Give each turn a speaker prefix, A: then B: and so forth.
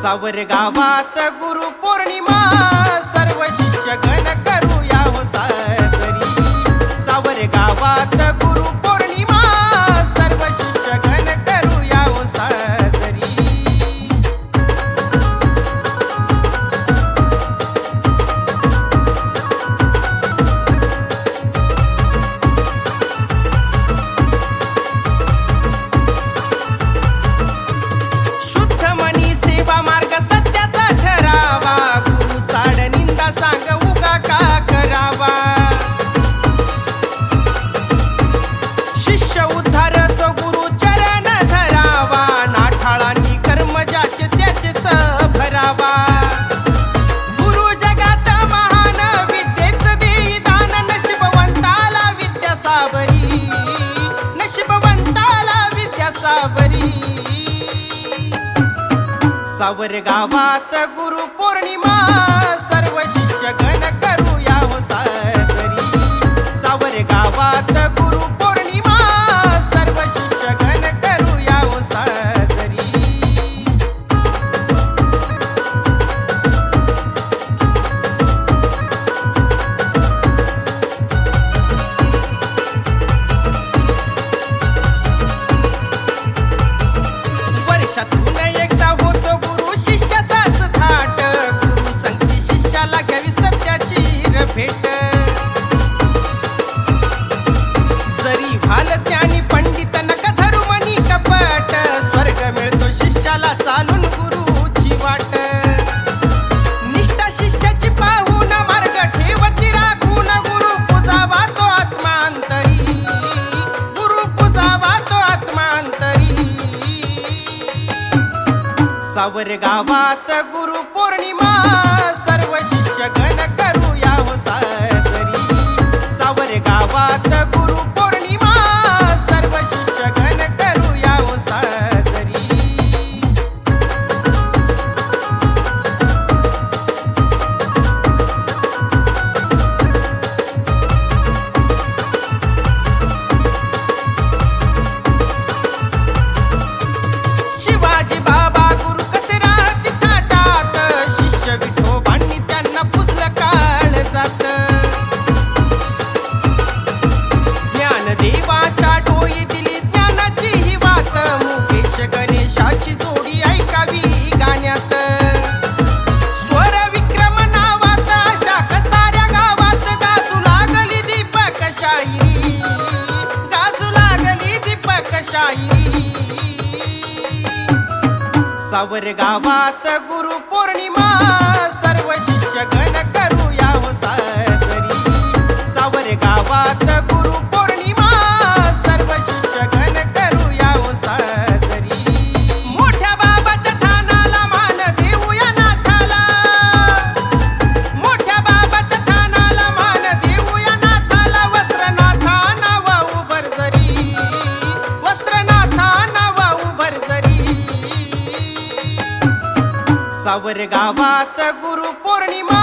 A: सावर गावात गुरु पौर्णिमा सर्व शिष्य गण करूया हो साजरी। सावर गावात गुरु पौर्णिमा सर्व शिष्य गण करूया हो साजरी। शुद्ध मनी सेवा मार्ग सत्याचा ठरावा, गुरु चाड निंदा सांग उगा का करावा। शिष्य उद्धार तो गुरु चरण धरावा, नाठाळांनी कर्म ज्याचे त्याचेच भरावा। गुरु जगात महान विद्येच देई दान, नशीबवंताला विद्या सावरी, नशीबवंताला विद्या सावरी। सावर गावात गुरु पौर्णिमा सर्व शिष्य गण करूया हो साजरी। सावर गावात गुरु पौर्णिमा सर्व शिष्य गण करूया हो साजरी। वर्षातून एकदा होतो गुरु शिष्याचाच थाट, गुरु संगती शिष्याला घ्यावी सत्याची भेट। जरी भाल त्यानी पंडित नका धरू मनी कपट, स्वर्ग मिळतो शिष्याला चालून गुरुची वाट। निष्ठा शिष्याची पाहून मार्ग ठेवती राखून, गुरु पूजावा तो आत्मांतरी, गुरु पूजावा तो आत्मांतरी। सावर गावात गुरु पौर्णिमा सर्व शिष्य गण करूया हो साजरी। सावर गावात गुरु पौर्णिमा सर्व शिष्य गण करूया हो साजरी। शिवाजी बाबा गुरु कसे राहती थाटात, शिष्य विठोबांनी त्यांना पुजलं काळजात। ज्ञानदेवाच्या डोई दिली ज्ञानाची ही वात, मुकेश गणेशाची जोडी ऐकावी गाण्यात। स्वर विक्रम नावात अशा कसाऱ्या गावात, गाजू लागली दीपक शाहिरी, गाजू लागली दीपक शाहिरी। सावर गावात गुरु पौर्णिमा सर्व शिष्य गण करूया हो साजरी। सावर गावात गुरु पौर्णिमा सर्व शिष्य गण करूया हो साजरी। मोठ्या बाबाच्या ठाणाला मान देऊया नाथाला, मोठ्या बाबाच्या ठाणाला मान देऊया नाथाला। वस्त्रनाथा नावाऊ भरजरी, वस्त्रनाथा नावाऊ भरजरी। सावर गावात गुरु पौर्णिमा